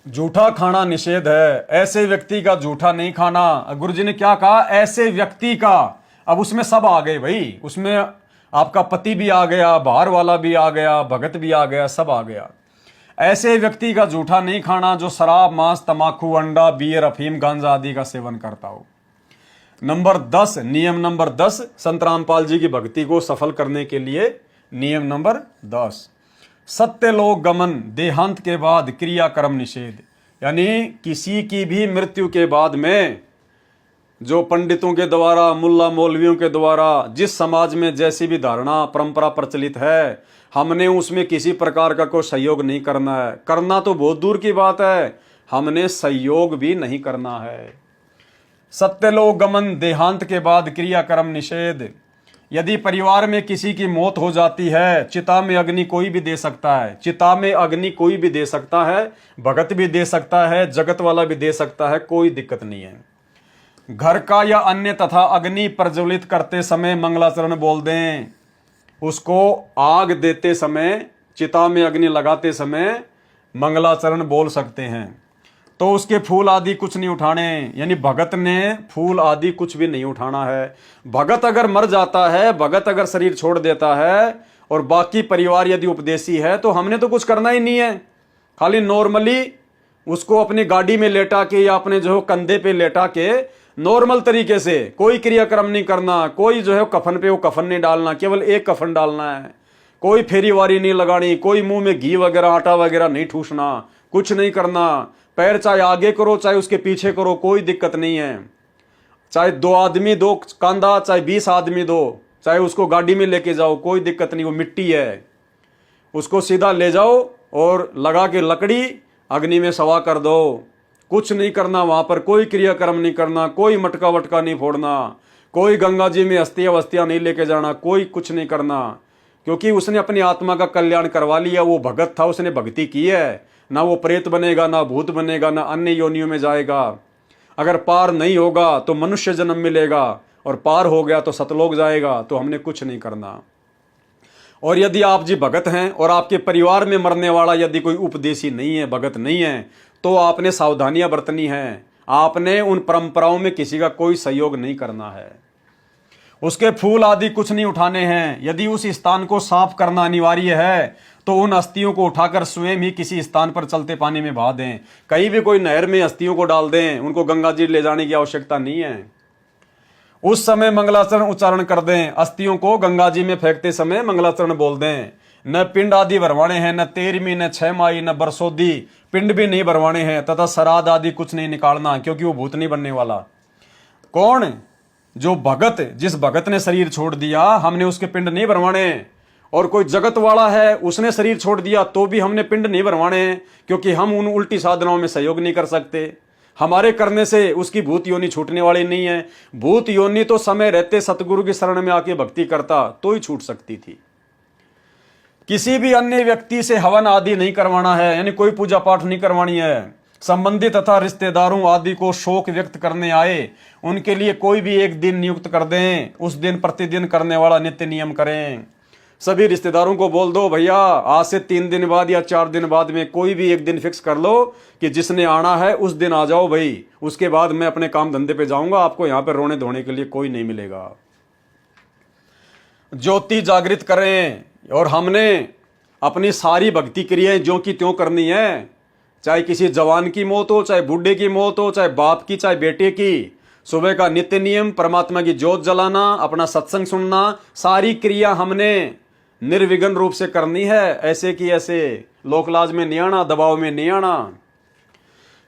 जूठा खाना निषेध है, ऐसे व्यक्ति का जूठा नहीं खाना। गुरु जी ने क्या कहा? ऐसे व्यक्ति का। अब उसमें सब आ गए भाई, उसमें आपका पति भी आ गया, बाहर वाला भी आ गया, भगत भी आ गया, सब आ गया। ऐसे व्यक्ति का जूठा नहीं खाना जो शराब, मांस, तमाकू, अंडा, बियर, अफीम, गांजा आदि का सेवन करता हो। नंबर 10, नियम नंबर 10 संत रामपाल जी की भक्ति को सफल करने के लिए नियम नंबर 10, सत्यलोक गमन, देहांत के बाद क्रियाकर्म निषेध। यानी किसी की भी मृत्यु के बाद में जो पंडितों के द्वारा, मुल्ला मौलवियों के द्वारा जिस समाज में जैसी भी धारणा परंपरा प्रचलित है, हमने उसमें किसी प्रकार का कोई सहयोग नहीं करना है। करना तो बहुत दूर की बात है, हमने सहयोग भी नहीं करना है। सत्यलोक गमन, देहांत के बाद क्रियाकर्म निषेध। यदि परिवार में किसी की मौत हो जाती है, चिता में अग्नि कोई भी दे सकता है, चिता में अग्नि कोई भी दे सकता है, भगत भी दे सकता है, जगत वाला भी दे सकता है, कोई दिक्कत नहीं है। घर का या अन्य तथा अग्नि प्रज्वलित करते समय मंगलाचरण बोल दें। उसको आग देते समय, चिता में अग्नि लगाते समय मंगलाचरण बोल सकते हैं। तो उसके फूल आदि कुछ नहीं उठाने, यानी भगत ने फूल आदि कुछ भी नहीं उठाना है। भगत अगर मर जाता है, भगत अगर शरीर छोड़ देता है और बाकी परिवार यदि उपदेशी है, तो हमने तो कुछ करना ही नहीं है। खाली नॉर्मली उसको अपनी गाड़ी में लेटा के या अपने जो कंधे पे लेटा के नॉर्मल तरीके से, कोई क्रियाक्रम नहीं करना, कोई जो है कफन पे वो कफन नहीं डालना, केवल एक कफन डालना है, कोई फेरी वारी नहीं लगानी, कोई मुंह में घी वगैरह आटा वगैरह नहीं ठूसना, कुछ नहीं करना। पैर चाहे आगे करो चाहे उसके पीछे करो, कोई दिक्कत नहीं है। चाहे 2 आदमी 2 कंधा, चाहे 20 आदमी दो, चाहे उसको गाड़ी में लेके जाओ, कोई दिक्कत नहीं। वो मिट्टी है, उसको सीधा ले जाओ और लगा के लकड़ी अग्नि में सवा कर दो। कुछ नहीं करना, वहां पर कोई क्रियाक्रम नहीं करना, कोई मटका वटका नहीं फोड़ना, कोई गंगा जी में अस्थियां वस्तियां नहीं लेके जाना, कोई कुछ नहीं करना। क्योंकि उसने अपनी आत्मा का कल्याण करवा लिया, वो भगत था, उसने भक्ति की है। ना वो प्रेत बनेगा, ना भूत बनेगा, ना अन्य योनियों में जाएगा। अगर पार नहीं होगा तो मनुष्य जन्म मिलेगा, और पार हो गया तो सतलोक जाएगा। तो हमने कुछ नहीं करना। और यदि आप जी भगत हैं और आपके परिवार में मरने वाला यदि कोई उपदेशी नहीं है, भगत नहीं है, तो आपने सावधानियां बरतनी है। आपने उन परंपराओं में किसी का कोई सहयोग नहीं करना है। उसके फूल आदि कुछ नहीं उठाने हैं। यदि उस स्थान को साफ करना अनिवार्य है, तो उन अस्थियों को उठाकर स्वयं ही किसी स्थान पर चलते पानी में बहा दें। कहीं भी कोई नहर में अस्थियों को डाल दें, उनको गंगा जी ले जाने की आवश्यकता नहीं है। उस समय मंगलाचरण उच्चारण कर दें। अस्थियों को गंगा जी में फेंकते समय मंगलाचरण बोल दें। न पिंड आदि भरवाने हैं, न 13वीं, न 6 माही, न बरसोदी, पिंड भी नहीं भरवाने हैं, तथा श्राद्ध आदि कुछ नहीं निकालना, क्योंकि वो भूत नहीं बनने वाला। कौन? जो भगत, जिस भगत ने शरीर छोड़ दिया, हमने उसके पिंड नहीं भरवाने। और कोई जगत वाला है, उसने शरीर छोड़ दिया, तो भी हमने पिंड नहीं भरवाने, क्योंकि हम उन उल्टी साधनाओं में सहयोग नहीं कर सकते। हमारे करने से उसकी भूत योनि छूटने वाली नहीं है। भूत योनि तो समय रहते सतगुरु की शरण में आके भक्ति करता तो ही छूट सकती थी। किसी भी अन्य व्यक्ति से हवन आदि नहीं करवाना है, यानी कोई पूजा पाठ नहीं करवानी है। संबंधी तथा रिश्तेदारों आदि को शोक व्यक्त करने आए, उनके लिए कोई भी एक दिन नियुक्त कर दें। उस दिन प्रतिदिन करने वाला नित्य नियम करें। सभी रिश्तेदारों को बोल दो, भैया आज से 3 दिन बाद या 4 दिन बाद में कोई भी एक दिन फिक्स कर लो कि जिसने आना है उस दिन आ जाओ भाई। उसके बाद मैं अपने काम धंधे पे जाऊंगा, आपको यहां पर रोने धोने के लिए कोई नहीं मिलेगा। ज्योति जागृत करें। और हमने अपनी सारी भक्ति क्रियाएं ज्यों की त्यों करनी है। चाहे किसी जवान की मौत हो, चाहे बूढ़े की मौत हो, चाहे बाप की, चाहे बेटे की। सुबह का नित्य नियम परमात्मा की ज्योत जलाना, अपना सत्संग सुनना, सारी क्रिया हमने निर्विघ्न रूप से करनी है। ऐसे की ऐसे लोकलाज में नहीं आना, दबाव में नहीं आना।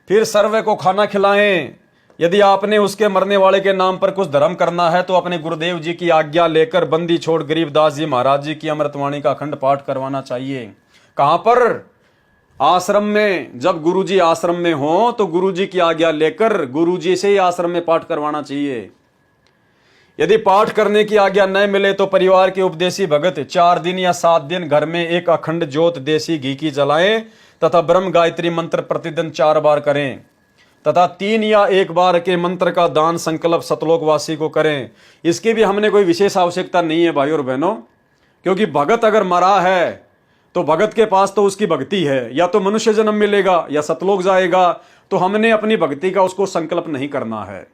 फिर सर्वे को खाना खिलाएं। यदि आपने उसके मरने वाले के नाम पर कुछ धर्म करना है, तो अपने गुरुदेव जी की आज्ञा लेकर बंदी छोड़ गरीबदास जी महाराज जी की अमृतवाणी का अखंड पाठ करवाना चाहिए। कहां पर? आश्रम में। जब गुरुजी आश्रम में हो तो गुरुजी की आज्ञा लेकर गुरुजी से ही आश्रम में पाठ करवाना चाहिए। यदि पाठ करने की आज्ञा न मिले तो परिवार के उपदेशी भगत 4 दिन या 7 दिन घर में एक अखंड ज्योत देसी घी की जलाएं, तथा ब्रह्म गायत्री मंत्र प्रतिदिन 4 बार करें, तथा 3 या 1 बार के मंत्र का दान संकल्प सतलोकवासी को करें। इसकी भी हमने कोई विशेष आवश्यकता नहीं है भाई और बहनों, क्योंकि भगत अगर मरा है तो भगत के पास तो उसकी भक्ति है, या तो मनुष्य जन्म मिलेगा या सतलोक जाएगा। तो हमने अपनी भक्ति का उसको संकल्प नहीं करना है।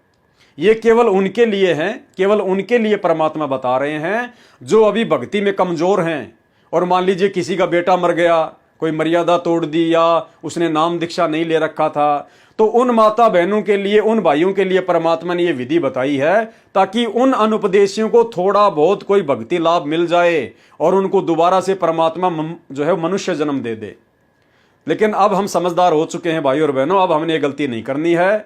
ये केवल उनके लिए है, केवल उनके लिए परमात्मा बता रहे हैं जो अभी भक्ति में कमजोर हैं। और मान लीजिए किसी का बेटा मर गया, कोई मर्यादा तोड़ दी, या उसने नाम दीक्षा नहीं ले रखा था, तो उन माता बहनों के लिए, उन भाइयों के लिए परमात्मा ने ये विधि बताई है ताकि उन अनुपदेशियों को थोड़ा बहुत कोई भक्ति लाभ मिल जाए और उनको दोबारा से परमात्मा जो है मनुष्य जन्म दे दे। लेकिन अब हम समझदार हो चुके हैं भाइयों और बहनों, अब हमने ये गलती नहीं करनी है।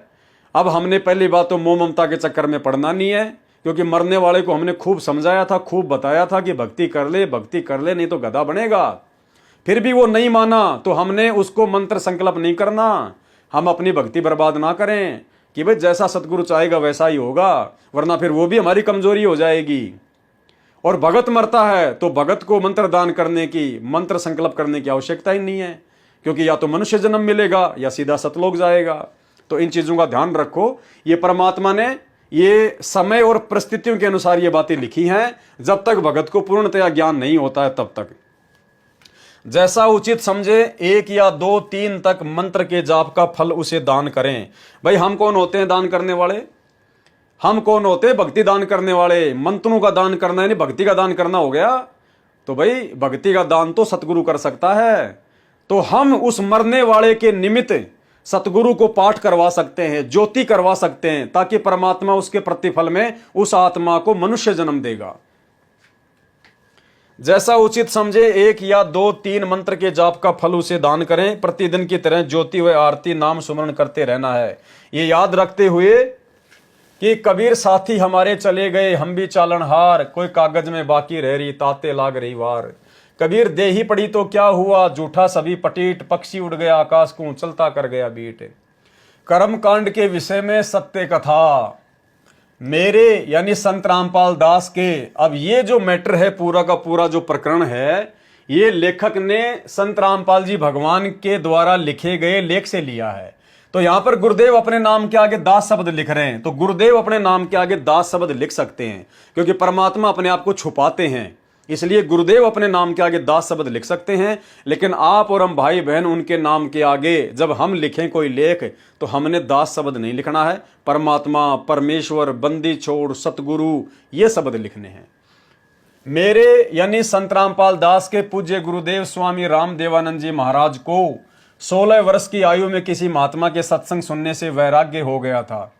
अब हमने पहली बात तो मोह ममता के चक्कर में पड़ना नहीं है, क्योंकि मरने वाले को हमने खूब समझाया था, खूब बताया था कि भक्ति कर ले, भक्ति कर ले, नहीं तो गधा बनेगा। फिर भी वो नहीं माना तो हमने उसको मंत्र संकल्प नहीं करना। हम अपनी भक्ति बर्बाद ना करें कि भाई जैसा सतगुरु चाहेगा वैसा ही होगा, वरना फिर वो भी हमारी कमजोरी हो जाएगी। और भगत मरता है तो भगत को मंत्र दान करने की, मंत्र संकल्प करने की आवश्यकता ही नहीं है, क्योंकि या तो मनुष्य जन्म मिलेगा या सीधा सतलोक जाएगा। तो इन चीजों का ध्यान रखो। ये परमात्मा ने ये समय और परिस्थितियों के अनुसार ये बातें लिखी हैं। जब तक भगत को पूर्णतया ज्ञान नहीं होता है तब तक जैसा उचित समझे 1 या 2 3 तक मंत्र के जाप का फल उसे दान करें। भाई हम कौन होते हैं दान करने वाले? हम कौन होते हैं भक्ति दान करने वाले? मंत्रों का दान करना यानी भक्ति का दान करना हो गया। तो भाई भक्ति का दान तो सतगुरु कर सकता है। तो हम उस मरने वाले के निमित्त सतगुरु को पाठ करवा सकते हैं, ज्योति करवा सकते हैं, ताकि परमात्मा उसके प्रतिफल में उस आत्मा को मनुष्य जन्म देगा। जैसा उचित समझे 1 या 2 3 मंत्र के जाप का फल उसे दान करें। प्रतिदिन की तरह ज्योति व आरती नाम सुमरण करते रहना है। ये याद रखते हुए कि कबीर साथी हमारे चले गए, हम भी चालनहार, कोई कागज में बाकी रह रही, ताते लाग रही वार। कबीर दे ही पड़ी तो क्या हुआ, झूठा सभी पटीट, पक्षी उड़ गया आकाश को चलता कर गया बीट। कर्म कांड के विषय में सत्य कथा मेरे यानी संत रामपाल दास के। अब ये जो मैटर है, पूरा का पूरा जो प्रकरण है, ये लेखक ने संत रामपाल जी भगवान के द्वारा लिखे गए लेख से लिया है। तो यहां पर गुरुदेव अपने नाम के आगे दास शब्द लिख रहे हैं, तो गुरुदेव अपने नाम के आगे दास शब्द लिख सकते हैं, क्योंकि परमात्मा अपने आप को छुपाते हैं, इसलिए गुरुदेव अपने नाम के आगे दास शब्द लिख सकते हैं। लेकिन आप और हम भाई बहन उनके नाम के आगे जब हम लिखें कोई लेख, तो हमने दास शब्द नहीं लिखना है। परमात्मा, परमेश्वर, बंदी छोड़, सतगुरु, ये शब्द लिखने हैं। मेरे यानी संत रामपाल दास के पूज्य गुरुदेव स्वामी रामदेवानंद जी महाराज को 16 वर्ष की आयु में किसी महात्मा के सत्संग सुनने से वैराग्य हो गया था।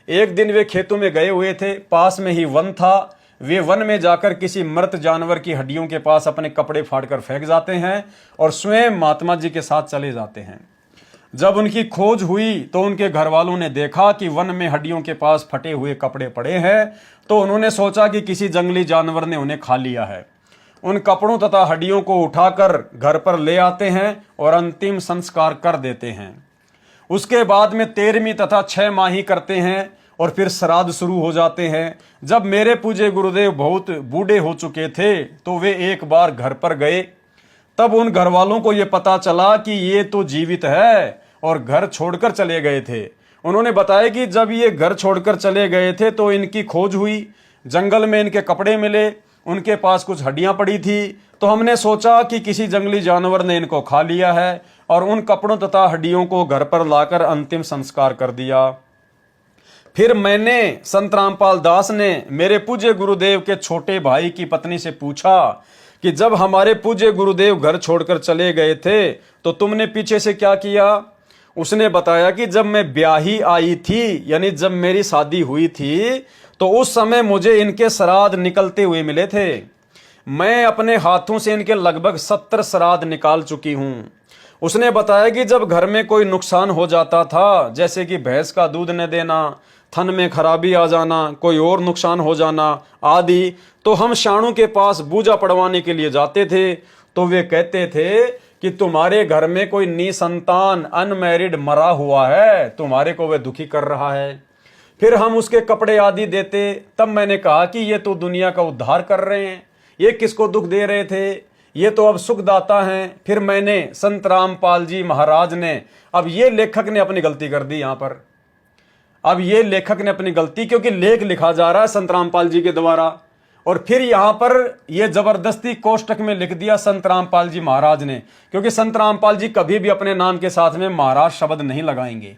एक दिन वे खेतों में गए हुए थे, पास में ही वन था। वे वन में जाकर किसी मृत जानवर की हड्डियों के पास अपने कपड़े फाड़कर फेंक जाते हैं और स्वयं महात्मा जी के साथ चले जाते हैं। जब उनकी खोज हुई तो उनके घर वालों ने देखा कि वन में हड्डियों के पास फटे हुए कपड़े पड़े हैं, तो उन्होंने सोचा कि किसी जंगली जानवर ने उन्हें खा लिया है। उन कपड़ों तथा हड्डियों को उठाकर घर पर ले आते हैं और अंतिम संस्कार कर देते हैं। उसके बाद में 13वीं तथा 6 माही करते हैं और फिर श्राद्ध शुरू हो जाते हैं। जब मेरे पूज्य गुरुदेव बहुत बूढ़े हो चुके थे तो वे एक बार घर पर गए। तब उन घर वालों को यह पता चला कि ये तो जीवित है और घर छोड़कर चले गए थे। उन्होंने बताया कि जब ये घर छोड़कर चले गए थे तो इनकी खोज हुई, जंगल में इनके कपड़े मिले, उनके पास कुछ हड्डियां पड़ी थी। तो हमने सोचा कि किसी जंगली जानवर ने इनको खा लिया है और उन कपड़ों तथा हड्डियों को घर पर लाकर अंतिम संस्कार कर दिया। फिर मैंने, संत रामपाल दास ने, मेरे पूज्य गुरुदेव के छोटे भाई की पत्नी से पूछा कि जब हमारे पूज्य गुरुदेव घर छोड़कर चले गए थे तो तुमने पीछे से क्या किया? उसने बताया कि जब मैं ब्याही आई थी, यानी जब मेरी शादी हुई थी, तो उस समय मुझे इनके श्राद्ध निकलते हुए मिले थे। मैं अपने हाथों से इनके लगभग 70 श्राद्ध निकाल चुकी हूं। उसने बताया कि जब घर में कोई नुकसान हो जाता था, जैसे कि भैंस का दूध न देना, थन में खराबी आ जाना, कोई और नुकसान हो जाना आदि, तो हम शाणों के पास बूझा पड़वाने के लिए जाते थे। तो वे कहते थे कि तुम्हारे घर में कोई निसंतान अनमैरिड मरा हुआ है, तुम्हारे को वह दुखी कर रहा है। फिर हम उसके कपड़े आदि देते। तब मैंने कहा कि ये तो दुनिया का उद्धार कर रहे हैं, ये किसको दुख दे रहे थे, ये तो अब सुखदाता हैं। फिर मैंने, संत रामपाल जी महाराज ने, अब ये लेखक ने अपनी गलती कर दी यहां पर। अब ये लेखक ने अपनी गलती, क्योंकि लेख लिखा जा रहा है संत रामपाल जी के द्वारा और फिर यहां पर यह जबरदस्ती कोष्टक में लिख दिया संत रामपाल जी महाराज ने, क्योंकि संत रामपाल जी कभी भी अपने नाम के साथ में महाराज शब्द नहीं लगाएंगे,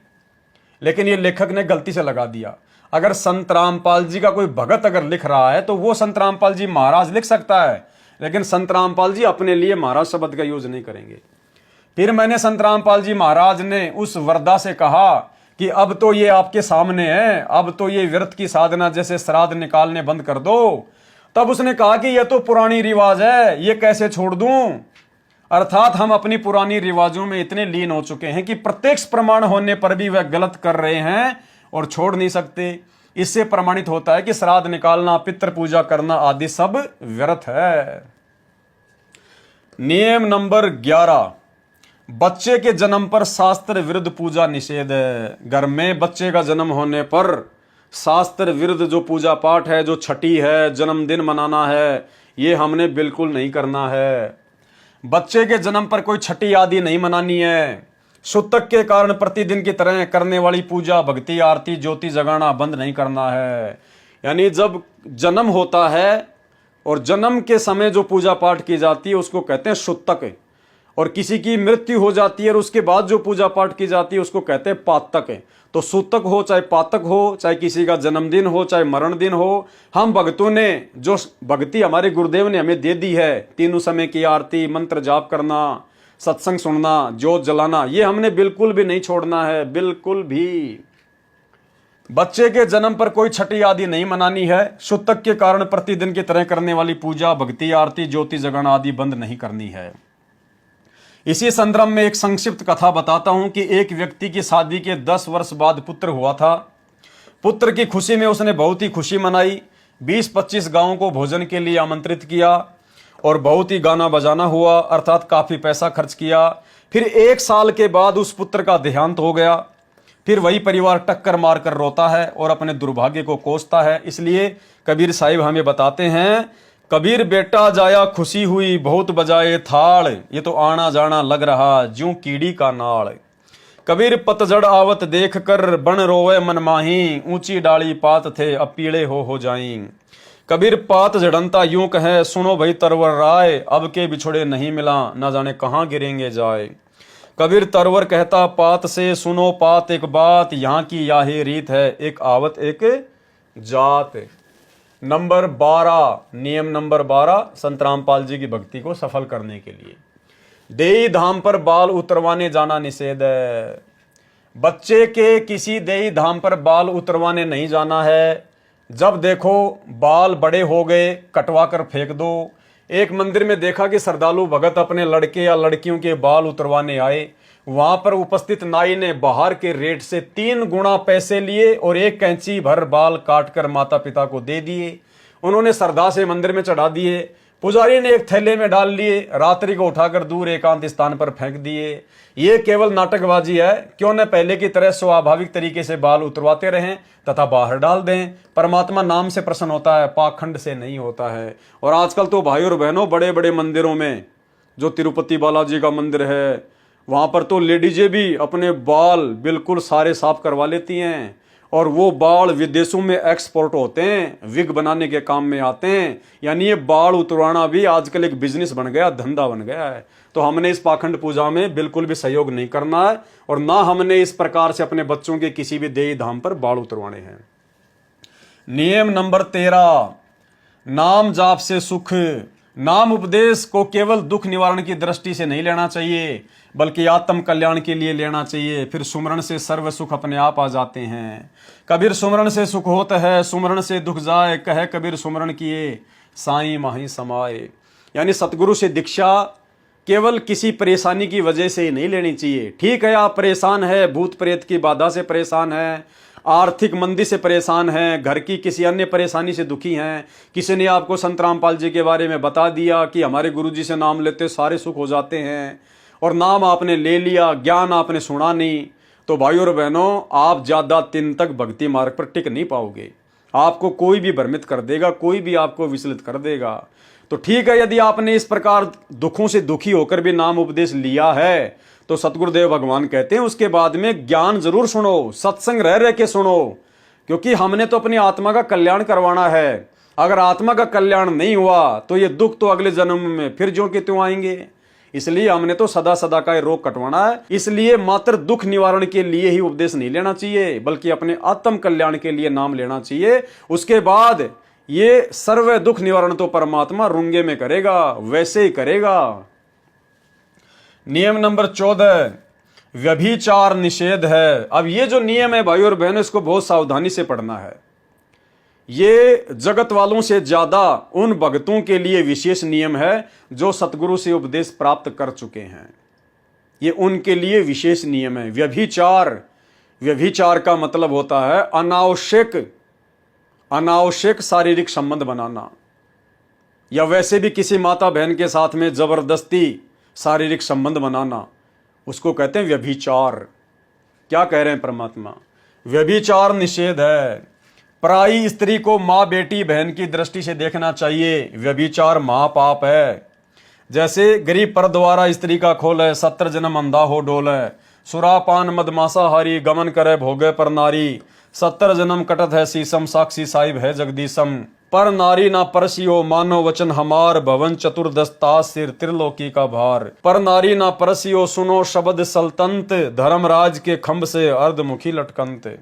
लेकिन ये लेखक ने गलती से लगा दिया। अगर संत रामपाल जी का कोई भगत अगर लिख रहा है तो वो संत रामपाल जी महाराज लिख सकता है, लेकिन संत रामपाल जी अपने लिए महाराज शब्द का यूज नहीं करेंगे। फिर मैंने संत रामपाल जी महाराज ने उस वरदा से कहा कि अब तो ये आपके सामने है, अब तो ये व्रत की साधना जैसे श्राद्ध निकालने बंद कर दो। तब उसने कहा कि ये तो पुरानी रिवाज है, ये कैसे छोड़ दूं। अर्थात हम अपनी पुरानी रिवाजों में इतने लीन हो चुके हैं कि प्रत्यक्ष प्रमाण होने पर भी वह गलत कर रहे हैं और छोड़ नहीं सकते। इससे प्रमाणित होता है कि श्राद्ध निकालना, पितृ पूजा करना आदि सब व्यर्थ है। नियम नंबर 11, बच्चे के जन्म पर शास्त्र विरुद्ध पूजा निषेध है। घर में बच्चे का जन्म होने पर शास्त्र विरुद्ध जो पूजा पाठ है, जो छठी है, जन्मदिन मनाना है, ये हमने बिल्कुल नहीं करना है। बच्चे के जन्म पर कोई छठी आदि नहीं मनानी है। सूतक के कारण प्रतिदिन की तरह करने वाली पूजा, भक्ति, आरती, ज्योति जगाना बंद नहीं करना है। यानी जब जन्म होता है और जन्म के समय जो पूजा पाठ की जाती है उसको कहते हैं सूतक, और किसी की मृत्यु हो जाती है और उसके बाद जो पूजा पाठ की जाती है उसको कहते हैं पातक। तो सूतक हो चाहे पातक हो, चाहे किसी का जन्मदिन हो चाहे मरण दिन हो, हम भक्तों ने जो भक्ति हमारे गुरुदेव ने हमें दे दी है, तीनों समय की आरती, मंत्र जाप करना, सत्संग सुनना, जोत जलाना, ये हमने बिल्कुल भी नहीं छोड़ना है, बिल्कुल भी। बच्चे के जन्म पर कोई छठी आदि नहीं मनानी है। सूतक के कारण प्रतिदिन की तरह करने वाली पूजा, भक्ति, आरती, ज्योति जगाना आदि बंद नहीं करनी है। इसी संदर्भ में एक संक्षिप्त कथा बताता हूं कि एक व्यक्ति की शादी के 10 वर्ष बाद पुत्र हुआ था। पुत्र की खुशी में उसने बहुत ही खुशी मनाई, 20-25 गांवों को भोजन के लिए आमंत्रित किया और बहुत ही गाना बजाना हुआ, अर्थात काफी पैसा खर्च किया। फिर 1 साल के बाद उस पुत्र का देहांत हो गया। फिर वही परिवार टक्कर मारकर रोता है और अपने दुर्भाग्य को कोसता है। इसलिए कबीर साहिब हमें बताते हैं, कबीर बेटा जाया खुशी हुई, बहुत बजाए थाल, ये तो आना जाना लग रहा ज्यों कीड़ी का नाल। कबीर पतझड़ आवत देख कर बन रोवे मन माही, ऊंची डाली पात थे अब पीले हो जाई। कबीर पात झड़नता यूं कहे, सुनो भाई तरवर राय, अब के बिछड़े नहीं मिला, ना जाने कहाँ गिरेंगे जाए। कबीर तरवर कहता पात से, सुनो पात एक बात, यहाँ की याही रीत है, एक आवत एक जात। नंबर 12, नियम नंबर 12 संत रामपाल जी की भक्ति को सफल करने के लिए देई धाम पर बाल उतरवाने जाना निषेध है। बच्चे के किसी देई धाम पर बाल उतरवाने नहीं जाना है। जब देखो बाल बड़े हो गए कटवा कर फेंक दो। एक मंदिर में देखा कि श्रद्धालु भगत अपने लड़के या लड़कियों के बाल उतरवाने आए। वहां पर उपस्थित नाई ने बाहर के रेट से 3 गुना पैसे लिए और 1 कैंची भर बाल काटकर माता पिता को दे दिए। उन्होंने श्रद्धा से मंदिर में चढ़ा दिए। पुजारी ने एक थैले में डाल लिए, रात्रि को उठाकर दूर एकांत स्थान पर फेंक दिए। ये केवल नाटकबाजी है। क्यों न पहले की तरह स्वाभाविक तरीके से बाल उतरवाते रहें तथा बाहर डाल दें। परमात्मा नाम से प्रसन्न होता है, पाखंड से नहीं होता है। और आजकल तो भाई और बहनों बड़े बड़े मंदिरों में, जो तिरुपति बालाजी का मंदिर है, वहां पर तो लेडीजें भी अपने बाल बिल्कुल सारे साफ करवा लेती हैं और वो बाल विदेशों में एक्सपोर्ट होते हैं, विग बनाने के काम में आते हैं। यानी ये बाल उतरवाना भी आजकल एक बिजनेस बन गया, धंधा बन गया है। तो हमने इस पाखंड पूजा में बिल्कुल भी सहयोग नहीं करना है और ना हमने इस प्रकार से अपने बच्चों के किसी भी देवी धाम पर बाल उतरवाने हैं। नियम नंबर 13, नाम जाप से सुख। नाम उपदेश को केवल दुख निवारण की दृष्टि से नहीं लेना चाहिए, बल्कि आत्म कल्याण के लिए लेना चाहिए। फिर सुमरण से सर्व सुख अपने आप आ जाते हैं। कबीर सुमरण से सुख होता है, सुमरण से दुख जाए, कहे कबीर सुमरण किए साईं माही समाए। यानी सतगुरु से दीक्षा केवल किसी परेशानी की वजह से ही नहीं लेनी चाहिए। ठीक है, आप परेशान है, भूत प्रेत की बाधा से परेशान है, आर्थिक मंदी से परेशान हैं, घर की किसी अन्य परेशानी से दुखी हैं, किसी ने आपको संत रामपाल जी के बारे में बता दिया कि हमारे गुरुजी से नाम लेते सारे सुख हो जाते हैं, और नाम आपने ले लिया, ज्ञान आपने सुना नहीं, तो भाई और बहनों आप ज़्यादा दिन तक भक्ति मार्ग पर टिक नहीं पाओगे। आपको कोई भी भ्रमित कर देगा, कोई भी आपको विचलित कर देगा। तो ठीक है, यदि आपने इस प्रकार दुखों से दुखी होकर भी नाम उपदेश लिया है तो सतगुरुदेव भगवान कहते हैं उसके बाद में ज्ञान जरूर सुनो, सत्संग रह रह के सुनो, क्योंकि हमने तो अपनी आत्मा का कल्याण करवाना है। अगर आत्मा का कल्याण नहीं हुआ तो ये दुख तो अगले जन्म में फिर ज्यों के त्यों आएंगे। इसलिए हमने तो सदा सदा का ये रोग कटवाना है। इसलिए मात्र दुख निवारण के लिए ही उपदेश नहीं लेना चाहिए, बल्कि अपने आत्म कल्याण के लिए नाम लेना चाहिए। उसके बाद ये सर्व दुख निवारण तो परमात्मा रुंगे में करेगा, वैसे ही करेगा। नियम नंबर 14, व्यभिचार निषेध है। अब ये जो नियम है भाई और बहनों, इसको बहुत सावधानी से पढ़ना है। ये जगत वालों से ज्यादा उन भक्तों के लिए विशेष नियम है जो सतगुरु से उपदेश प्राप्त कर चुके हैं। ये उनके लिए विशेष नियम है। व्यभिचार, व्यभिचार का मतलब होता है अनावश्यक शारीरिक संबंध बनाना, या वैसे भी किसी माता बहन के साथ में जबरदस्ती शारीरिक संबंध बनाना, उसको कहते हैं व्यभिचार। क्या कह रहे हैं परमात्मा? व्यभिचार निषेध है। पराई स्त्री को माँ, बेटी, बहन की दृष्टि से देखना चाहिए। व्यभिचार महापाप है। जैसे गरीब पर द्वारा स्त्री का खोल है, 70 जन्म अंधा हो डोल है। सुरापान मदमासाहारी गमन करे भोगे पर नारी, 70 जन्म कटत है शीसम, साक्षी साहिब है जगदीशम। पर नारी ना परसियो मानो वचन हमार, भवन चतुर्दशता सिर त्रिलोकी का भार। पर नारी ना परसियो सुनो शब्द सल्तंत, धर्मराज के खंभ से अर्धमुखी लटकंत।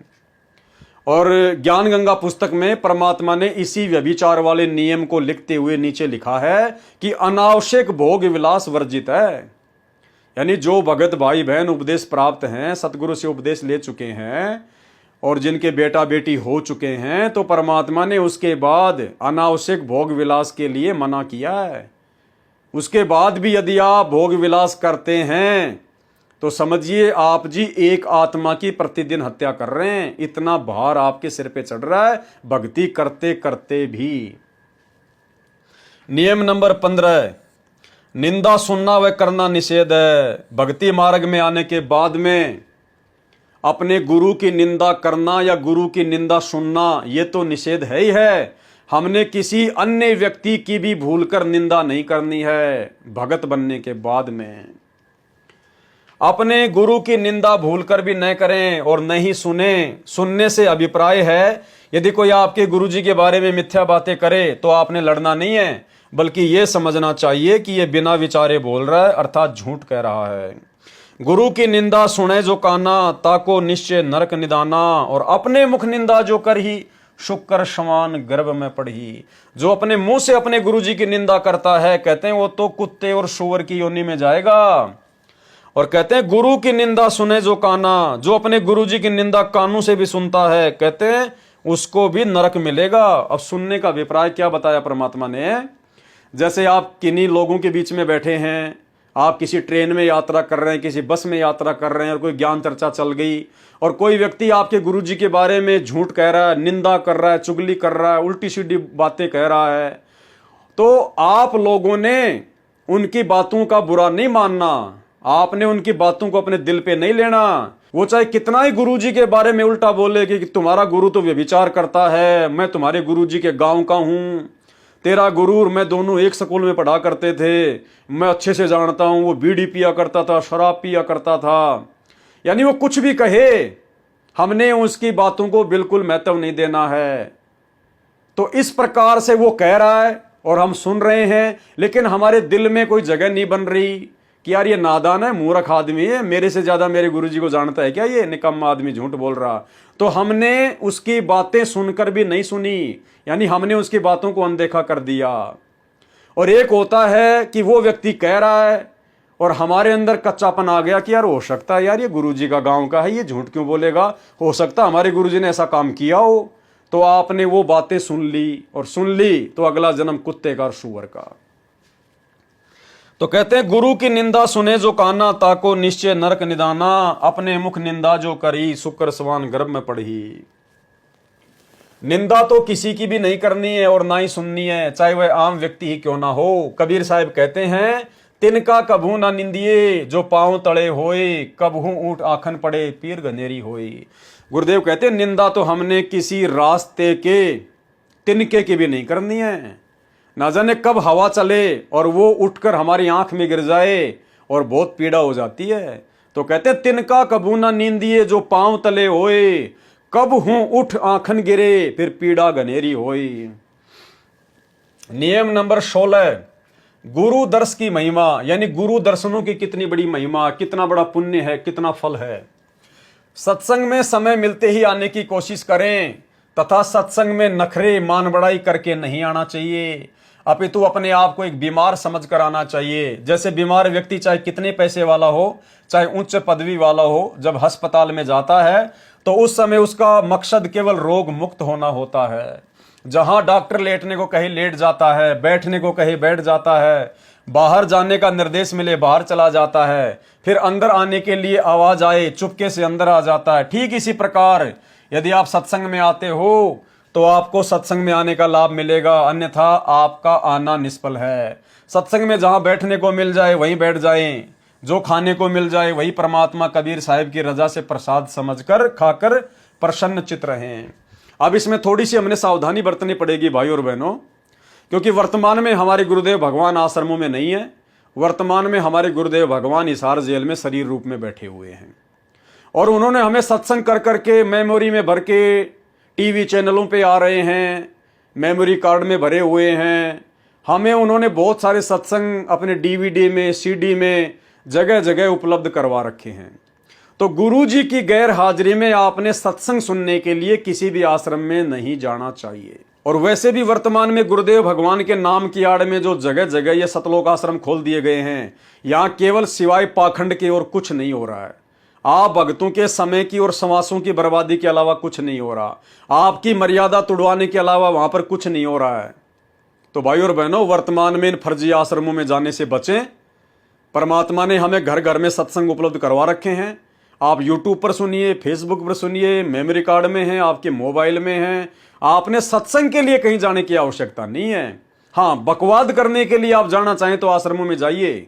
और ज्ञान गंगा पुस्तक में परमात्मा ने इसी व्यभिचार वाले नियम को लिखते हुए नीचे लिखा है कि अनावश्यक भोग विलास वर्जित है। यानी जो भगत भाई बहन उपदेश प्राप्त हैं, सतगुरु से उपदेश ले चुके हैं और जिनके बेटा बेटी हो चुके हैं, तो परमात्मा ने उसके बाद अनावश्यक भोग विलास के लिए मना किया है। उसके बाद भी यदि आप भोग विलास करते हैं तो समझिए आप जी एक आत्मा की प्रतिदिन हत्या कर रहे हैं। इतना भार आपके सिर पे चढ़ रहा है भक्ति करते करते भी। नियम नंबर 15, निंदा सुनना व करना निषेध है। भक्ति मार्ग में आने के बाद में अपने गुरु की निंदा करना या गुरु की निंदा सुनना, ये तो निषेध है ही है। हमने किसी अन्य व्यक्ति की भी भूलकर निंदा नहीं करनी है भगत बनने के बाद में। अपने गुरु की निंदा भूलकर भी न करें और नहीं सुने। सुनने से अभिप्राय है यदि कोई आपके गुरुजी के बारे में मिथ्या बातें करे तो आपने लड़ना नहीं है, बल्कि यह समझना चाहिए कि यह बिना विचारे बोल रहा है, अर्थात झूठ कह रहा है। गुरु की निंदा सुने जो काना, ताको निश्चय नरक निदाना। और अपने मुख निंदा जो कर ही, शुक्र समान गर्भ में पढ़ी। जो अपने मुंह से अपने गुरुजी की निंदा करता है, कहते हैं वो तो कुत्ते और सूअर की योनि में जाएगा। और कहते हैं गुरु की निंदा सुने जो काना, जो अपने गुरुजी की निंदा कानों से भी सुनता है, कहते हैं उसको भी नरक मिलेगा। अब सुनने का अभिप्राय क्या बताया परमात्मा ने? जैसे आप किन्हीं लोगों के बीच में बैठे हैं, आप किसी ट्रेन में यात्रा कर रहे हैं, किसी बस में यात्रा कर रहे हैं और कोई ज्ञान चर्चा चल गई और कोई व्यक्ति आपके गुरुजी के बारे में झूठ कह रहा है, निंदा कर रहा है, चुगली कर रहा है, उल्टी सीधी बातें कह रहा है, तो आप लोगों ने उनकी बातों का बुरा नहीं मानना, आपने उनकी बातों को अपने दिल पे नहीं लेना। वो चाहे कितना ही गुरुजी के बारे में उल्टा बोले कि तुम्हारा गुरु तो व्यभिचार करता है, मैं तुम्हारे गुरुजी के गांव का हूं, तेरा गुरु और मैं दोनों एक स्कूल में पढ़ा करते थे, मैं अच्छे से जानता हूं, वो बीड़ी पिया करता था, शराब पिया करता था, यानी वो कुछ भी कहे, हमने उसकी बातों को बिल्कुल महत्व नहीं देना है। तो इस प्रकार से वो कह रहा है और हम सुन रहे हैं, लेकिन हमारे दिल में कोई जगह नहीं बन रही कि यार ये नादान है, मूर्ख आदमी है, मेरे से ज्यादा मेरे गुरुजी को जानता है क्या, ये निकम्मा आदमी झूठ बोल रहा। तो हमने उसकी बातें सुनकर भी नहीं सुनी, यानी हमने उसकी बातों को अनदेखा कर दिया। और एक होता है कि वो व्यक्ति कह रहा है और हमारे अंदर कच्चापन आ गया कि यार हो सकता है यार ये गुरुजी का गांव का है, ये झूठ क्यों बोलेगा, हो सकता है हमारे गुरुजी ने ऐसा काम किया हो। तो आपने वो बातें सुन ली और सुन ली तो अगला जन्म कुत्ते का और सूअर का। तो कहते हैं गुरु की निंदा सुने जो काना, ताको निश्चय नरक निदाना। अपने मुख निंदा जो करी, शुक्र समान गर्भ में पढ़ी। निंदा तो किसी की भी नहीं करनी है और ना ही सुननी है, चाहे वह आम व्यक्ति ही क्यों ना हो। कबीर साहब कहते हैं तिनका कभू ना निंदिए जो पांव तड़े होए, कबहू ऊंट आखन पड़े पीर गनेरी होई। गुरुदेव कहते हैं निंदा तो हमने किसी रास्ते के तिनके की भी नहीं करनी है। ना जाने कब हवा चले और वो उठकर हमारी आंख में गिर जाए और बहुत पीड़ा हो जाती है। तो कहते तिनका कबू ना नींदिए जो पांव तले होए, कब हूं उठ आंखन गिरे फिर पीड़ा गनेरी होई। नियम नंबर 16, गुरु दर्श की महिमा, यानी गुरु दर्शनों की कितनी बड़ी महिमा, कितना बड़ा पुण्य है, कितना फल है। सत्संग में समय मिलते ही आने की कोशिश करें तथा सत्संग में नखरे मान बढ़ाई करके नहीं आना चाहिए, अपितु अपने आप को एक बीमार समझ कर आना चाहिए। जैसे बीमार व्यक्ति चाहे कितने पैसे वाला हो, चाहे उच्च पदवी वाला हो, जब अस्पताल में जाता है तो उस समय उसका मकसद केवल रोग मुक्त होना होता है। जहां डॉक्टर लेटने को कहे लेट जाता है, बैठने को कहे बैठ जाता है, बाहर जाने का निर्देश मिले बाहर चला जाता है, फिर अंदर आने के लिए आवाज आए चुपके से अंदर आ जाता है। ठीक इसी प्रकार यदि आप सत्संग में आते हो तो आपको सत्संग में आने का लाभ मिलेगा, अन्यथा आपका आना निष्फल है। सत्संग में जहां बैठने को मिल जाए वहीं बैठ जाएं, जो खाने को मिल जाए वही परमात्मा कबीर साहिब की रजा से प्रसाद समझकर खाकर प्रसन्न चित्त रहें। अब इसमें थोड़ी सी हमने सावधानी बरतनी पड़ेगी भाई और बहनों, क्योंकि वर्तमान में हमारे गुरुदेव भगवान आश्रमों में नहीं है। वर्तमान में हमारे गुरुदेव भगवान हिसार जेल में शरीर रूप में बैठे हुए हैं और उन्होंने हमें सत्संग कर करके मेमोरी में भर के टीवी चैनलों पे आ रहे हैं, मेमोरी कार्ड में भरे हुए हैं। हमें उन्होंने बहुत सारे सत्संग अपने डीवीडी में, सीडी में जगह जगह उपलब्ध करवा रखे हैं। तो गुरु जी की गैर हाजिरी में आपने सत्संग सुनने के लिए किसी भी आश्रम में नहीं जाना चाहिए। और वैसे भी वर्तमान में गुरुदेव भगवान के नाम की आड़ में जो जगह जगह ये सतलोक आश्रम खोल दिए गए हैं, यहाँ केवल सिवाय पाखंड के और कुछ नहीं हो रहा है। आप भक्तों के समय की और समासों की बर्बादी के अलावा कुछ नहीं हो रहा, आपकी मर्यादा तुड़वाने के अलावा वहां पर कुछ नहीं हो रहा है। तो भाई और बहनों, वर्तमान में इन फर्जी आश्रमों में जाने से बचें। परमात्मा ने हमें घर घर में सत्संग उपलब्ध करवा रखे हैं। आप यूट्यूब पर सुनिए, फेसबुक पर सुनिए, मेमोरी कार्ड में है, आपके मोबाइल में है। आपने सत्संग के लिए कहीं जाने की आवश्यकता नहीं है। हाँ, बकवाद करने के लिए आप जाना चाहें तो आश्रमों में जाइए,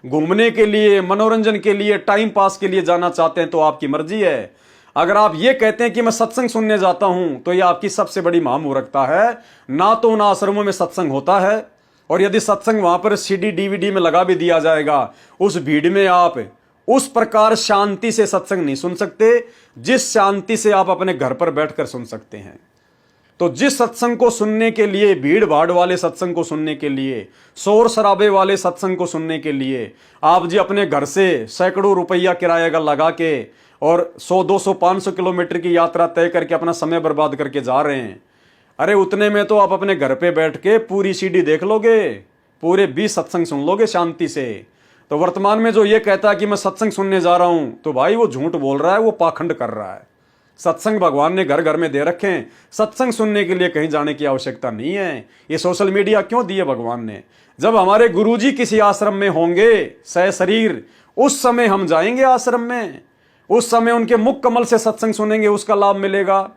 घूमने के लिए, मनोरंजन के लिए, टाइम पास के लिए जाना चाहते हैं तो आपकी मर्जी है। अगर आप ये कहते हैं कि मैं सत्संग सुनने जाता हूं तो यह आपकी सबसे बड़ी महामूर्खता है। ना तो उन आश्रमों में सत्संग होता है, और यदि सत्संग वहां पर सीडी डीवीडी में लगा भी दिया जाएगा, उस भीड़ में आप उस प्रकार शांति से सत्संग नहीं सुन सकते जिस शांति से आप अपने घर पर बैठकर सुन सकते हैं। तो जिस सत्संग को सुनने के लिए, भीड़ भाड़ वाले सत्संग को सुनने के लिए, शोर शराबे वाले सत्संग को सुनने के लिए आप जी अपने घर से सैकड़ों रुपया किराया का लगा के और 100, 200, 500 किलोमीटर की यात्रा तय करके अपना समय बर्बाद करके जा रहे हैं, अरे उतने में तो आप अपने घर पे बैठ के पूरी सीडी देख लोगे, पूरे 20 सत्संग सुन लोगे शांति से। तो वर्तमान में जो ये कहता है कि मैं सत्संग सुनने जा रहा हूं, तो भाई वो झूठ बोल रहा है, वो पाखंड कर रहा है। सत्संग भगवान ने घर घर में दे रखे हैं, सत्संग सुनने के लिए कहीं जाने की आवश्यकता नहीं है। ये सोशल मीडिया क्यों दिए भगवान ने? जब हमारे गुरुजी किसी आश्रम में होंगे सशरीर, उस समय हम जाएंगे आश्रम में, उस समय उनके मुख कमल से सत्संग सुनेंगे, उसका लाभ मिलेगा।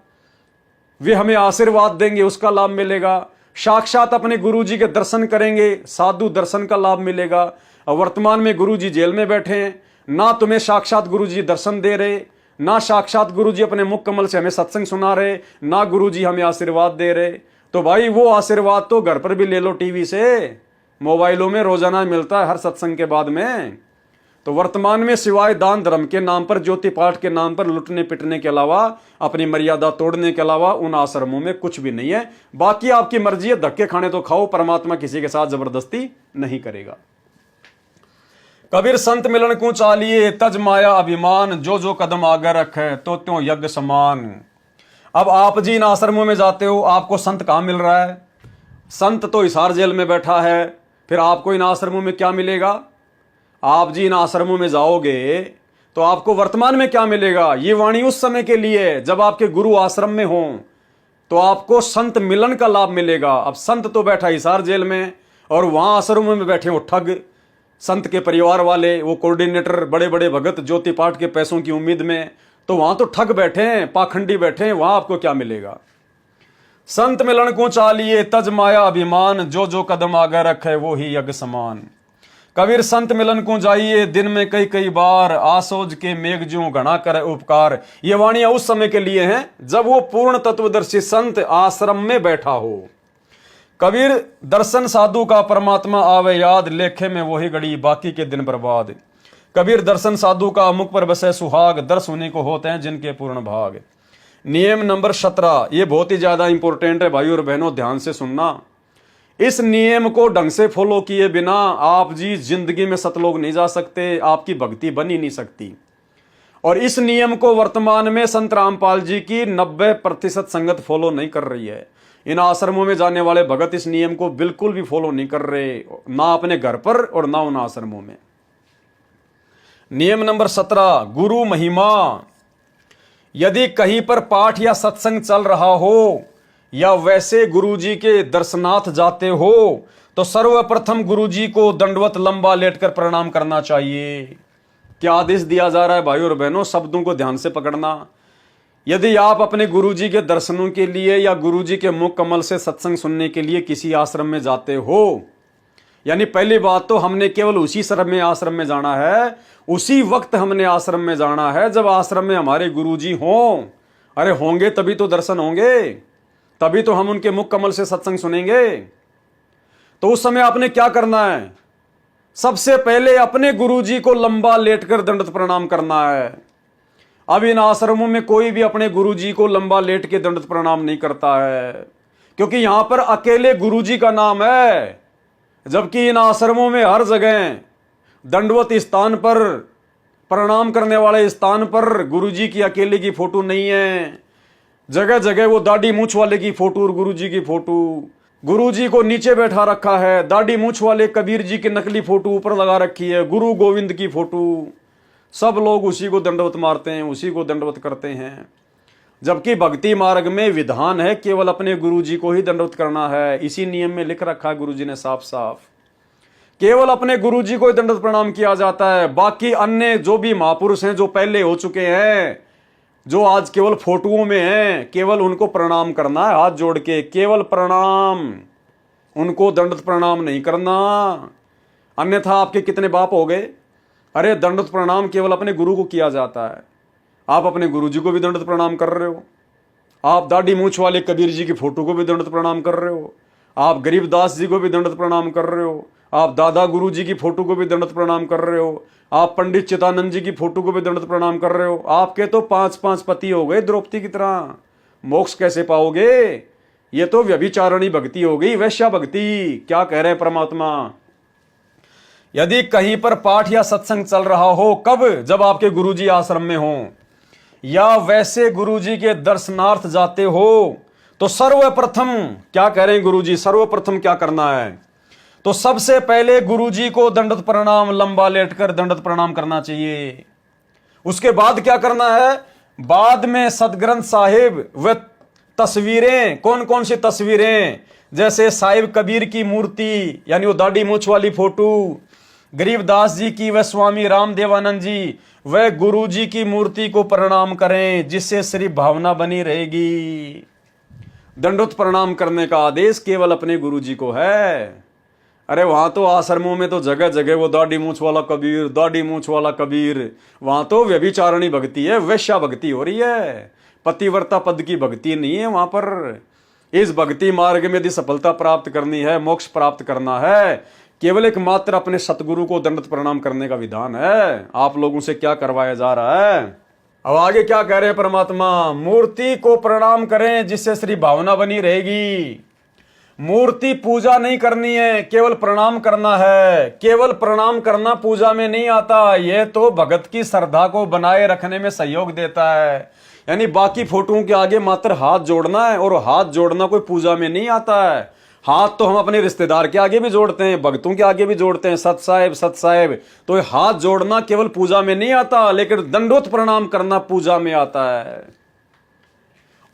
वे हमें आशीर्वाद देंगे, उसका लाभ मिलेगा। साक्षात अपने गुरुजी के दर्शन करेंगे, साधु दर्शन का लाभ मिलेगा। और वर्तमान में गुरुजी जेल में बैठे हैं, ना तुम्हें साक्षात गुरुजी दर्शन दे रहे, ना साक्षात गुरुजी अपने मुख कमल से हमें सत्संग सुना रहे, ना गुरुजी हमें आशीर्वाद दे रहे। तो भाई वो आशीर्वाद तो घर पर भी ले लो, टीवी से, मोबाइलों में रोजाना मिलता है हर सत्संग के बाद में। तो वर्तमान में सिवाय दान धर्म के नाम पर, ज्योति पाठ के नाम पर लुटने पिटने के अलावा, अपनी मर्यादा तोड़ने के अलावा उन आश्रमों में कुछ भी नहीं है। बाकी आपकी मर्जी है, धक्के खाने तो खाओ, परमात्मा किसी के साथ जबरदस्ती नहीं करेगा। कबीर संत मिलन को चालिए तज माया अभिमान, जो जो कदम आगे रखे तो त्यों यज्ञ समान। अब आप जी इन आश्रमों में जाते हो, आपको संत कहाँ मिल रहा है? संत तो हिसार जेल में बैठा है, फिर आपको इन आश्रमों में क्या मिलेगा? आप जी इन आश्रमों में जाओगे तो आपको वर्तमान में क्या मिलेगा? ये वाणी उस समय के लिए जब आपके गुरु आश्रम में हों, तो आपको संत मिलन का लाभ मिलेगा। अब संत तो बैठा हिसार जेल में, और वहां आश्रमों में बैठे वो ठग, संत के परिवार वाले, वो कोऑर्डिनेटर, बड़े बड़े भगत ज्योति पाठ के पैसों की उम्मीद में, तो वहां तो ठग बैठे हैं, पाखंडी बैठे हैं, वहां आपको क्या मिलेगा? संत मिलन को चालिए तज माया अभिमान, जो जो कदम आगे रखे वो ही यज्ञ समान। कबीर संत मिलन को जाइए दिन में कई कई बार, आसोज के मेघ ज्यों घना करे उपकार। ये वाणियां उस समय के लिए हैं जब वो पूर्ण तत्वदर्शी संत आश्रम में बैठा हो। कबीर दर्शन साधु का परमात्मा आवे याद, लेखे में वही घड़ी बाकी के दिन बर्बाद। कबीर दर्शन साधु का मुख पर बसे सुहाग, दर्श उन्हीं को होते हैं जिनके पूर्ण भाग। नियम नंबर 17, ये बहुत ही ज्यादा इंपॉर्टेंट है भाई और बहनों, ध्यान से सुनना। इस नियम को ढंग से फॉलो किए बिना आप जी जिंदगी में सतलोक नहीं जा सकते, आपकी भक्ति बन ही नहीं सकती। और इस नियम को वर्तमान में संत रामपाल जी की 90% संगत फॉलो नहीं कर रही है। इन आश्रमों में जाने वाले भगत इस नियम को बिल्कुल भी फॉलो नहीं कर रहे, ना अपने घर पर और ना उन आश्रमों में। नियम नंबर 17, गुरु महिमा। यदि कहीं पर पाठ या सत्संग चल रहा हो या वैसे गुरुजी के दर्शनार्थ जाते हो तो सर्वप्रथम गुरुजी को दंडवत लंबा लेटकर प्रणाम करना चाहिए। क्या आदेश दिया जा रहा है भाइयों और बहनों, शब्दों को ध्यान से पकड़ना। यदि आप अपने गुरुजी के दर्शनों के लिए या गुरुजी के मुख कमल से सत्संग सुनने के लिए किसी आश्रम में जाते हो, यानी पहली बात तो हमने केवल उसी आश्रम में जाना है, उसी वक्त हमने आश्रम में जाना है जब आश्रम में हमारे गुरुजी हों। अरे होंगे तभी तो दर्शन होंगे, तभी तो हम उनके मुख कमल से सत्संग सुनेंगे। तो उस समय आपने क्या करना है? सबसे पहले अपने गुरुजी को लंबा लेटकर दंडवत प्रणाम करना है। अब इन आश्रमों में कोई भी अपने गुरुजी को लंबा लेट के दंडवत प्रणाम नहीं करता है, क्योंकि यहां पर अकेले गुरुजी का नाम है, जबकि इन आश्रमों में हर जगह दंडवत स्थान पर, प्रणाम करने वाले स्थान पर गुरुजी की अकेले की फोटो नहीं है। जगह जगह वो दाढ़ी मूछ वाले की फोटो और गुरुजी की फोटो, गुरुजी को नीचे बैठा रखा है, दाढ़ी मूछ वाले कबीर जी की नकली फोटो ऊपर लगा रखी है, गुरु गोविंद की फोटो। सब लोग उसी को दंडवत मारते हैं, उसी को दंडवत करते हैं, जबकि भक्ति मार्ग में विधान है केवल अपने गुरुजी को ही दंडवत करना है। इसी नियम में लिख रखा है गुरुजी ने साफ साफ, केवल अपने गुरुजी को ही दंडवत प्रणाम किया जाता है। बाकी अन्य जो भी महापुरुष हैं, जो पहले हो चुके हैं, जो आज केवल फोटोओं में हैं, केवल उनको प्रणाम करना है हाथ जोड़ के, केवल प्रणाम, उनको दंडवत प्रणाम नहीं करना। अन्यथा आपके कितने बाप हो गए। अरे दंडवत प्रणाम केवल अपने गुरु को किया जाता है। आप अपने गुरुजी को भी दंडवत प्रणाम कर रहे हो, आप दाढ़ी मूछ वाले कबीर जी की फोटो को भी दंडवत प्रणाम कर रहे हो, आप गरीबदास जी को भी दंडवत प्रणाम कर रहे हो, आप दादा गुरु जी की फोटो को भी दंडवत प्रणाम कर रहे हो, आप पंडित चिदानंद जी की फोटो को भी दंडवत प्रणाम कर रहे हो। आपके तो 5-5 पति हो गए द्रौपदी की तरह, मोक्ष कैसे पाओगे? ये तो व्यभिचारणी भक्ति हो गई, वैश्या भक्ति। क्या कह रहे हैं परमात्मा? यदि कहीं पर पाठ या सत्संग चल रहा हो, कब? जब आपके गुरुजी आश्रम में हो या वैसे गुरुजी के दर्शनार्थ जाते हो तो सर्वप्रथम क्या कह रहे हैं गुरुजी? सर्वप्रथम क्या करना है? तो सबसे पहले गुरुजी को दंडवत प्रणाम, लंबा लेटकर दंडवत प्रणाम करना चाहिए। उसके बाद क्या करना है? बाद में सदग्रंथ साहिब व तस्वीरें, कौन कौन सी तस्वीरें? जैसे साहिब कबीर की मूर्ति, यानी वो दाढ़ी मूछ वाली फोटो, गरीबदास जी की व स्वामी रामदेवानंद जी व गुरु जी की मूर्ति को प्रणाम करें, जिससे श्री भावना बनी रहेगी। दंडवत प्रणाम करने का आदेश केवल अपने गुरु जी को है। अरे वहां तो आश्रमों में तो जगह जगह वो दाढ़ी मूछ वाला कबीर, दाढ़ी मूछ वाला कबीर, वहां तो व्यभिचारणी भक्ति है, वैश्या भक्ति हो रही है, पतिव्रता पद की भक्ति नहीं है वहां पर। इस भक्ति मार्ग में यदि सफलता प्राप्त करनी है, मोक्ष प्राप्त करना है, केवल एक मात्र अपने सतगुरु को दंडवत प्रणाम करने का विधान है। आप लोगों से क्या करवाया जा रहा है? अब आगे क्या कह रहे हैं परमात्मा? मूर्ति को प्रणाम करें जिससे श्री भावना बनी रहेगी। मूर्ति पूजा नहीं करनी है, केवल प्रणाम करना है। केवल प्रणाम करना पूजा में नहीं आता, यह तो भगत की श्रद्धा को बनाए रखने में सहयोग देता है। यानी बाकी फोटोओं के आगे मात्र हाथ जोड़ना है, और हाथ जोड़ना कोई पूजा में नहीं आता है। हाथ तो हम अपने रिश्तेदार के आगे भी जोड़ते हैं, भक्तों के आगे भी जोड़ते हैं, सत साहेब। तो हाथ जोड़ना केवल पूजा में नहीं आता, लेकिन दंडवत प्रणाम करना पूजा में आता है।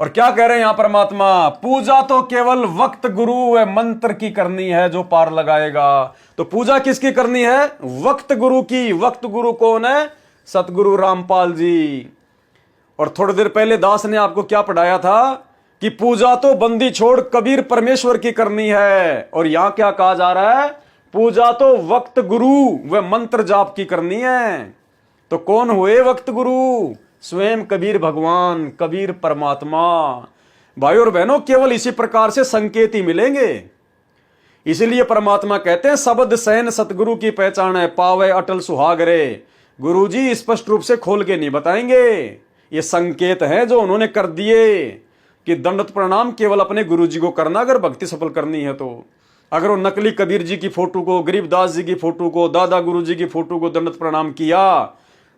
और क्या कह रहे हैं यहां परमात्मा? पूजा तो केवल वक्त गुरु व मंत्र की करनी है जो पार लगाएगा। तो पूजा किसकी करनी है? वक्त गुरु की। वक्त गुरु कौन है? सतगुरु रामपाल जी। और थोड़ी देर पहले दास ने आपको क्या पढ़ाया था कि पूजा तो बंदी छोड़ कबीर परमेश्वर की करनी है। और यहां क्या कहा जा रहा है? पूजा तो वक्त गुरु व मंत्र जाप की करनी है। तो कौन हुए वक्त गुरु? स्वयं कबीर भगवान, कबीर परमात्मा। भाइयों और बहनों, केवल इसी प्रकार से संकेत ही मिलेंगे। इसीलिए परमात्मा कहते हैं शब्द सैन सतगुरु की पहचान है, पावे अटल सुहागरे। गुरुजी स्पष्ट रूप से खोल के नहीं बताएंगे, ये संकेत हैं जो उन्होंने कर दिए कि दंडवत प्रणाम केवल अपने गुरुजी को करना अगर भक्ति सफल करनी है तो। अगर वो नकली कबीर जी की फोटो को, गरीबदास जी की फोटो को, दादा गुरु जी की फोटो को दंडवत प्रणाम किया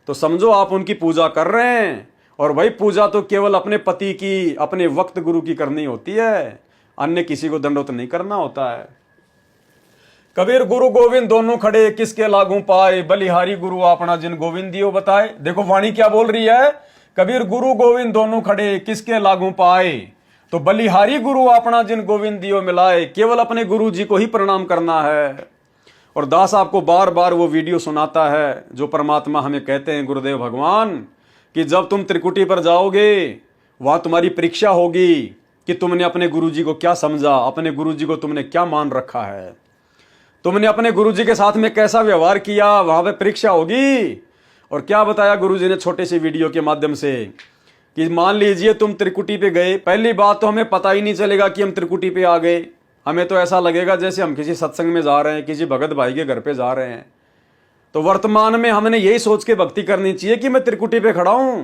तो समझो आप उनकी पूजा कर रहे हैं। और भाई पूजा तो केवल अपने पति की, अपने वक्त गुरु की करनी होती है, अन्य किसी को दंडवत नहीं करना होता है। कबीर गुरु गोविंद दोनों खड़े किसके लागू पाए, बलिहारी गुरु अपना जिन गोविंद दियो बताए। देखो वाणी क्या बोल रही है, कबीर गुरु गोविंद दोनों खड़े किसके लागू पाए, तो बलिहारी गुरु अपना जिन गोविंद दियो मिलाए। केवल अपने गुरु जी को ही प्रणाम करना है। और दास आपको बार बार वो वीडियो सुनाता है जो परमात्मा हमें कहते हैं, गुरुदेव भगवान, कि जब तुम त्रिकुटी पर जाओगे वहां तुम्हारी परीक्षा होगी कि तुमने अपने गुरु जी को क्या समझा, अपने गुरु जी को तुमने क्या मान रखा है, तुमने अपने गुरु जी के साथ में कैसा व्यवहार किया, वहां पे परीक्षा होगी। और क्या बताया गुरु जी ने छोटे से वीडियो के माध्यम से, कि मान लीजिए तुम त्रिकुटी पे गए, पहली बात तो हमें पता ही नहीं चलेगा कि हम त्रिकुटी पे आ गए। हमें तो ऐसा लगेगा जैसे हम किसी सत्संग में जा रहे हैं, किसी भगत भाई के घर पे जा रहे हैं। तो वर्तमान में हमने यही सोच के भक्ति करनी चाहिए कि मैं त्रिकुटी पे खड़ा हूं,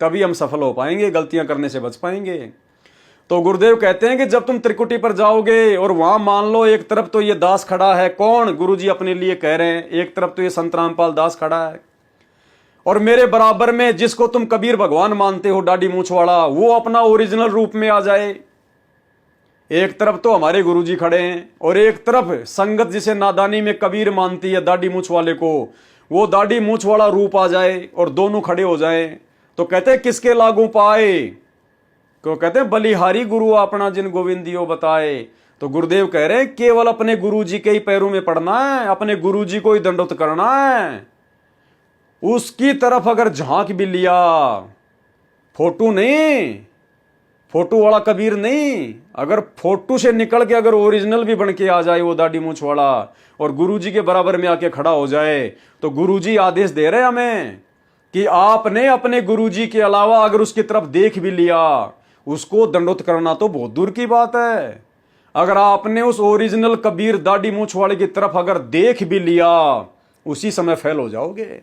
तभी हम सफल हो पाएंगे, गलतियां करने से बच पाएंगे। तो गुरुदेव कहते हैं कि जब तुम त्रिकुटी पर जाओगे और वहां मान लो एक तरफ तो ये दास खड़ा है, कौन, गुरुजी अपने लिए कह रहे हैं, एक तरफ तो ये संत रामपाल दास खड़ा है, और मेरे बराबर में जिसको तुम कबीर भगवान मानते हो, दाढ़ी मूंछ वाला, वो अपना ओरिजिनल रूप में आ जाए। एक तरफ तो हमारे गुरुजी खड़े हैं और एक तरफ संगत जिसे नादानी में कबीर मानती है दाढ़ी मूंछ वाले को, वो दाढ़ी मूंछ वाला रूप आ जाए और दोनों खड़े हो जाए। तो कहते हैं किसके लागू पाए, तो कहते हैं बलिहारी गुरु अपना जिन गोविंद दियो बताए। तो गुरुदेव कह रहे हैं केवल अपने गुरुजी के ही पैरों में पड़ना है, अपने गुरुजी को ही दंडवत करना है। उसकी तरफ अगर झांक भी लिया, फोटो नहीं, फोटो वाला कबीर नहीं, अगर फोटो से निकल के अगर ओरिजिनल भी बन के आ जाए वो दाढ़ी मूंछ वाला और गुरुजी के बराबर में आके खड़ा हो जाए, तो गुरुजी आदेश दे रहे हमें कि आपने अपने गुरुजी के अलावा अगर उसकी तरफ देख भी लिया, उसको दंडवत करना तो बहुत दूर की बात है। अगर आपने उस ओरिजिनल कबीर दाढ़ी मूंछ वाले की तरफ अगर देख भी लिया, उसी समय फेल हो जाओगे।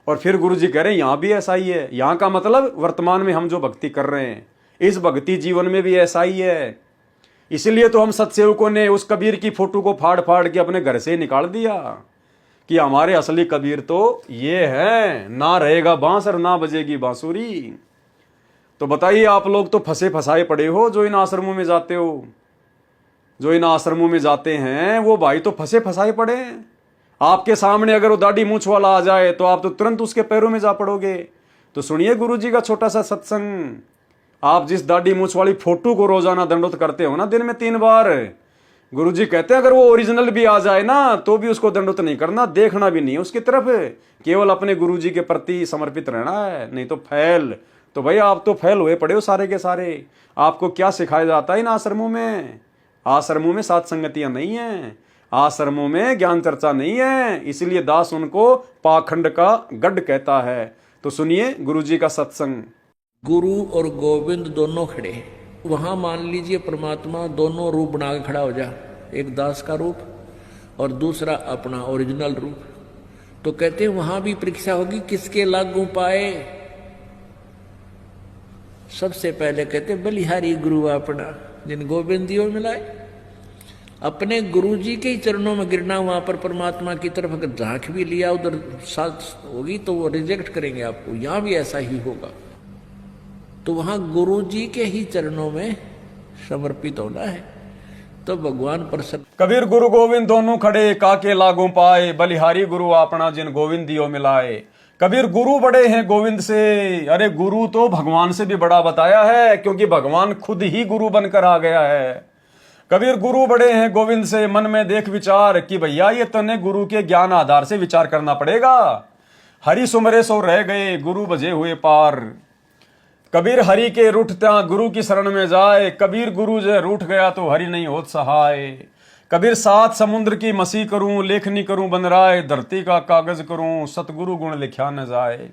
और फिर गुरुजी कह रहे हैं यहां भी ऐसा ही है। यहां का मतलब वर्तमान में हम जो भक्ति कर रहे हैं, इस भक्ति जीवन में भी ऐसा ही है। इसलिए तो हम सत्सेवकों ने उस कबीर की फोटो को फाड़ फाड़ के अपने घर से निकाल दिया कि हमारे असली कबीर तो ये है, ना रहेगा बांस और ना बजेगी बांसुरी। तो बताइए आप लोग तो फंसे फंसाए पड़े हो, जो इन आश्रमों में जाते हो, जो इन आश्रमों में जाते हैं वो भाई तो फंसे फंसाए पड़े हैं। आपके सामने अगर वो दाढ़ी मूंछ वाला आ जाए तो आप तो तुरंत उसके पैरों में जा पड़ोगे। तो सुनिए गुरुजी का छोटा सा सत्संग, आप जिस दाढ़ी मूंछ वाली फोटो को रोजाना दंडवत करते हो ना, दिन में 3 बार, गुरुजी कहते हैं अगर वो ओरिजिनल भी आ जाए ना तो भी उसको दंडवत नहीं करना, देखना भी नहीं उसकी तरफ, केवल अपने गुरुजी के प्रति समर्पित रहना है, नहीं तो फेल। तो भाई आप तो फेल हुए पड़े हो सारे के सारे। आपको क्या सिखाया जाता है इन आश्रमों में? आश्रमों में सात संगतियां नहीं है, आश्रमों में ज्ञान चर्चा नहीं है, इसलिए दास उनको पाखंड का गढ़ कहता है। तो सुनिए गुरुजी का सत्संग। गुरु और गोविंद दोनों खड़े, वहां मान लीजिए परमात्मा दोनों रूप बना के खड़ा हो जा, एक दास का रूप और दूसरा अपना ओरिजिनल रूप। तो कहते हैं वहां भी परीक्षा होगी किसके लागू पाए। सबसे पहले कहते बलिहारी गुरु अपना जिन गोविंद दियो मिलाए। अपने गुरुजी के ही चरणों में गिरना, वहां पर परमात्मा की तरफ अगर झांक भी लिया उधर साथ होगी तो वो रिजेक्ट करेंगे आपको। यहां भी ऐसा ही होगा। तो वहां गुरुजी के ही चरणों में समर्पित होना है, तो भगवान प्रसन्न। कबीर गुरु गोविंद दोनों खड़े काके लागू पाए, बलिहारी गुरु अपना जिन गोविंद दियो मिलाए। कबीर गुरु बड़े हैं गोविंद से। अरे गुरु तो भगवान से भी बड़ा बताया है, क्योंकि भगवान खुद ही गुरु बनकर आ गया है। कबीर गुरु बड़े हैं गोविंद से, मन में देख विचार कि भैया ये तने गुरु के ज्ञान आधार से विचार करना पड़ेगा। हरि सुमरे सो रह गए, गुरु बजे हुए पार। कबीर हरि के रूठत्या गुरु की शरण में जाए, कबीर गुरु जो रूठ गया तो हरि नहीं होत सहाय। कबीर 7 समुद्र की मसी करूं, लेखनी करूं बनराय, धरती का कागज करूं, सतगुरु गुण लिखा न जाए।